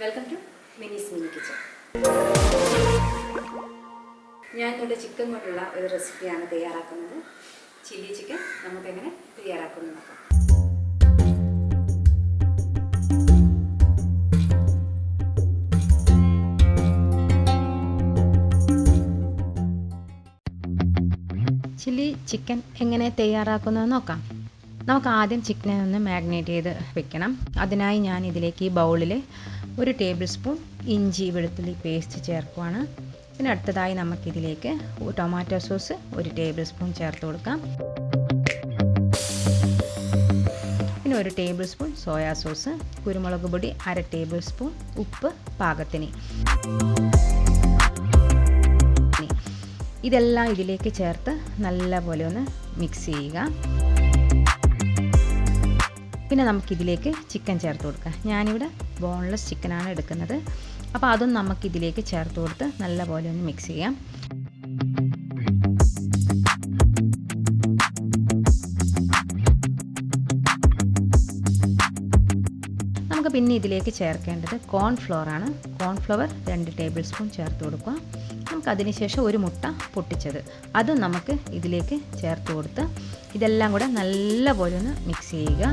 Welcome to Mini's mini kitchen. ഞാൻ ഇവിടെ chicken കൊണ്ടുള്ള ഒരു റെസിപ്പിയാണ് തയ്യാറാക്കുന്നത്. ചില്ലി ചിക്കൻ നമുക്കെങ്ങനെ തയ്യാറാക്കുന്നത് നോക്കാം. ചില്ലി ചിക്കൻ എങ്ങനെ തയ്യാറാക്കുന്നത് നോക്കാം. നമുക്ക് ആദ്യം ചിക്കനെ ഒന്ന് മാഗ്നേറ്റ് ചെയ്ത് വെക്കണം. അതിനായി ഞാൻ ഇതിലേക്ക് ഈ ബൗളിൽ 1 ടേബിൾ സ്പൂൺ ഇഞ്ചി വെളുത്തുള്ളി പേസ്റ്റ് ചേർക്കുവാണ്. പിന്നെ അടുത്തതായി നമുക്കിതിലേക്ക് ടൊമാറ്റോ സോസ് 1 ടേബിൾ സ്പൂൺ ചേർത്ത് കൊടുക്കാം. പിന്നെ 1 ടേബിൾ സ്പൂൺ സോയാ സോസ്, കുരുമുളക് പൊടി 1/2 ടേബിൾ സ്പൂൺ, ഉപ്പ് പാകത്തിന്. ഇതെല്ലാം ഇതിലേക്ക് ചേർത്ത് നല്ലപോലെ ഒന്ന് മിക്സ് ചെയ്യുക. പിന്നെ നമുക്കിതിലേക്ക് ചിക്കൻ ചേർത്ത് കൊടുക്കാം. ഞാനിവിടെ ബോൺലെസ് ചിക്കനാണ് എടുക്കുന്നത്. അപ്പോൾ അതും നമുക്കിതിലേക്ക് ചേർത്ത് കൊടുത്ത് നല്ലപോലെ ഒന്ന് മിക്സ് ചെയ്യാം. നമുക്ക് പിന്നെ ഇതിലേക്ക് ചേർക്കേണ്ടത് കോൺഫ്ലവറാണ്. കോൺഫ്ലവർ 2 ടേബിൾ സ്പൂൺ ചേർത്ത് കൊടുക്കുക. നമുക്കതിന് ശേഷം 1 മുട്ട പൊട്ടിച്ചത് അതും നമുക്ക് ഇതിലേക്ക് ചേർത്ത് കൊടുത്ത് ഇതെല്ലാം കൂടെ നല്ലപോലെ ഒന്ന് മിക്സ് ചെയ്യുക.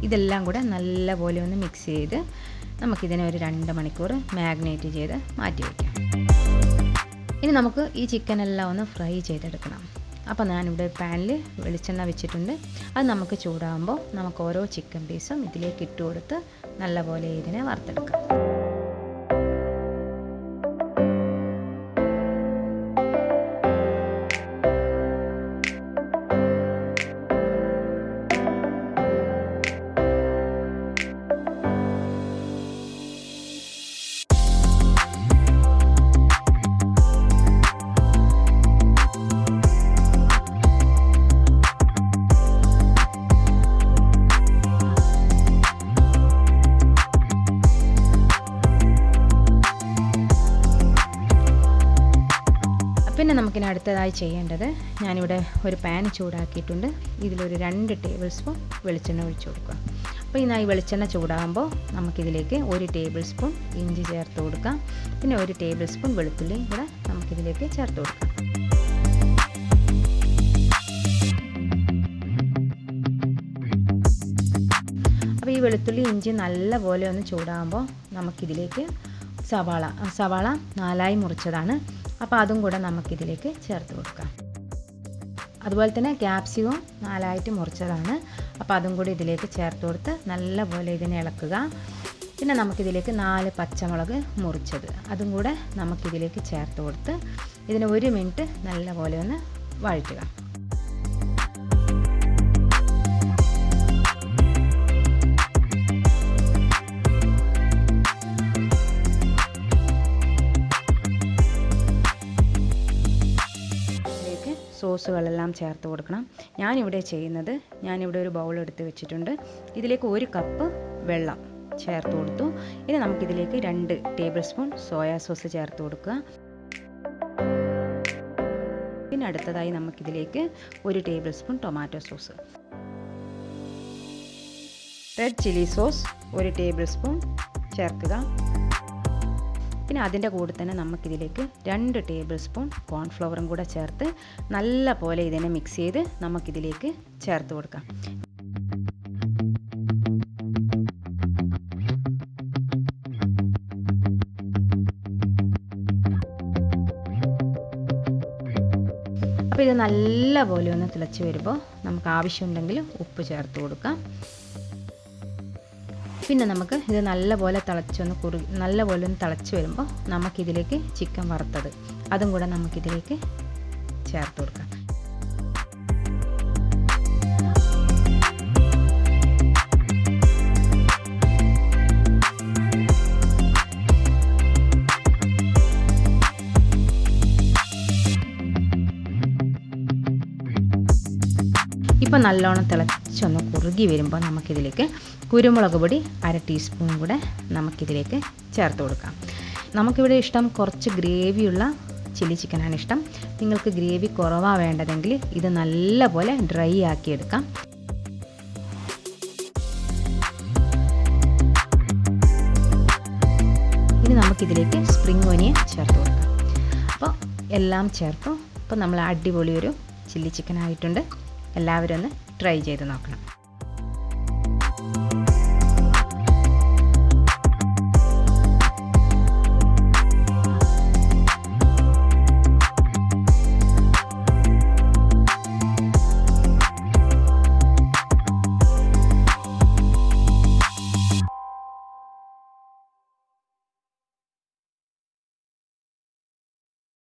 ഇതെല്ലാം കൂടെ നല്ലപോലെ ഒന്ന് മിക്സ് ചെയ്ത് നമുക്കിതിനെ ഒരു 2 മണിക്കൂർ മാഗ്നേറ്റ് ചെയ്ത് മാറ്റി വയ്ക്കാം. ഇനി നമുക്ക് ഈ ചിക്കനെല്ലാം ഒന്ന് ഫ്രൈ ചെയ്തെടുക്കണം. അപ്പോൾ ഞാനിവിടെ പാനിൽ വെളിച്ചെണ്ണ വെച്ചിട്ടുണ്ട്. അത് നമുക്ക് ചൂടാകുമ്പോൾ നമുക്ക് ഓരോ ചിക്കൻ പീസും ഇതിലേക്ക് ഇട്ട് കൊടുത്ത് നല്ലപോലെ ഇതിനെ വറുത്തെടുക്കാം. പിന്നെ നമുക്കിനി അടുത്തതായി ചെയ്യേണ്ടത്, ഞാനിവിടെ ഒരു പാൻ ചൂടാക്കിയിട്ടുണ്ട്. ഇതിലൊരു 2 ടേബിൾ സ്പൂൺ വെളിച്ചെണ്ണ ഒഴിച്ചു കൊടുക്കുക. അപ്പോൾ ഈ വെളിച്ചെണ്ണ ചൂടാകുമ്പോൾ നമുക്കിതിലേക്ക് 1 ടേബിൾ സ്പൂൺ ഇഞ്ചി ചേർത്ത് കൊടുക്കാം. പിന്നെ 1 ടേബിൾ സ്പൂൺ വെളുത്തുള്ളി കൂടെ നമുക്കിതിലേക്ക് ചേർത്ത് കൊടുക്കാം. അപ്പോൾ ഈ വെളുത്തുള്ളി ഇഞ്ചി നല്ലപോലെ ഒന്ന് ചൂടാകുമ്പോൾ നമുക്കിതിലേക്ക് സവാള 4ആയി മുറിച്ചതാണ്. അപ്പോൾ അതും കൂടെ നമുക്കിതിലേക്ക് ചേർത്ത് കൊടുക്കാം. അതുപോലെ തന്നെ ക്യാപ്സികം 4ആയിട്ട് മുറിച്ചതാണ്. അപ്പോൾ അതും കൂടി ഇതിലേക്ക് ചേർത്ത് കൊടുത്ത് നല്ലപോലെ ഇതിനെ ഇളക്കുക. പിന്നെ നമുക്കിതിലേക്ക് 4 പച്ചമുളക് മുറിച്ചത് അതും കൂടെ നമുക്കിതിലേക്ക് ചേർത്ത് കൊടുത്ത് ഇതിനെ 1 മിനിറ്റ് നല്ലപോലെ ഒന്ന് വഴറ്റുക. സോസുകളെല്ലാം ചേർത്ത് കൊടുക്കണം. ഞാനിവിടെ ചെയ്യുന്നത്, ഞാനിവിടെ ഒരു ബൗൾ എടുത്ത് വെച്ചിട്ടുണ്ട്. ഇതിലേക്ക് 1 കപ്പ് വെള്ളം ചേർത്ത് കൊടുത്തു. ഇനി നമുക്കിതിലേക്ക് 2 ടേബിൾ സ്പൂൺ സോയാ സോസ് ചേർത്ത് കൊടുക്കുക. പിന്നെ അടുത്തതായി നമുക്കിതിലേക്ക് 1 table spoon tomato sauce, red chilli sauce 1 table spoon ചേർക്കുക. പിന്നെ അതിൻ്റെ കൂടെ തന്നെ നമുക്കിതിലേക്ക് 2 ടേബിൾ സ്പൂൺ കോൺഫ്ലവറും കൂടെ ചേർത്ത് നല്ല പോലെ ഇതിനെ മിക്സ് ചെയ്ത് നമുക്കിതിലേക്ക് ചേർത്ത് കൊടുക്കാം. അപ്പോൾ ഇത് നല്ല പോലെ ഒന്ന് തിളച്ച് വരുമ്പോൾ നമുക്ക് ആവശ്യമുണ്ടെങ്കിൽ ഉപ്പ് ചേർത്ത് കൊടുക്കാം. പിന്നെ നമുക്ക് ഇത് നല്ലപോലെ നല്ലപോലെ ഒന്ന് തിളച്ച് വരുമ്പോൾ നമുക്കിതിലേക്ക് ചിക്കൻ വറുത്തത് അതും കൂടെ നമുക്കിതിലേക്ക് ചേർത്ത് കൊടുക്കാം. ഇപ്പോൾ നല്ലോണം തിളച്ചൊന്ന് കുറുകി വരുമ്പോൾ നമുക്കിതിലേക്ക് കുരുമുളക് പൊടി 1/2 ടീസ്പൂൺ കൂടെ നമുക്കിതിലേക്ക് ചേർത്ത് കൊടുക്കാം. നമുക്കിവിടെ ഇഷ്ടം കുറച്ച് ഗ്രേവിയുള്ള ചില്ലി ചിക്കനാണ് ഇഷ്ടം. നിങ്ങൾക്ക് ഗ്രേവി കുറവാണ് വേണ്ടതെങ്കിൽ ഇത് നല്ലപോലെ ഡ്രൈ ആക്കിയെടുക്കാം. നമുക്കിതിലേക്ക് സ്പ്രിംഗ് ഓനിയൻ ചേർത്ത് കൊടുക്കാം. അപ്പോൾ എല്ലാം ചേർത്തു. അപ്പോൾ നമ്മൾ അടിപൊളി ഒരു ചില്ലി ചിക്കൻ ആയിട്ടുണ്ട്. എല്ലാവരും ഒന്ന് ട്രൈ ചെയ്ത് നോക്കണം.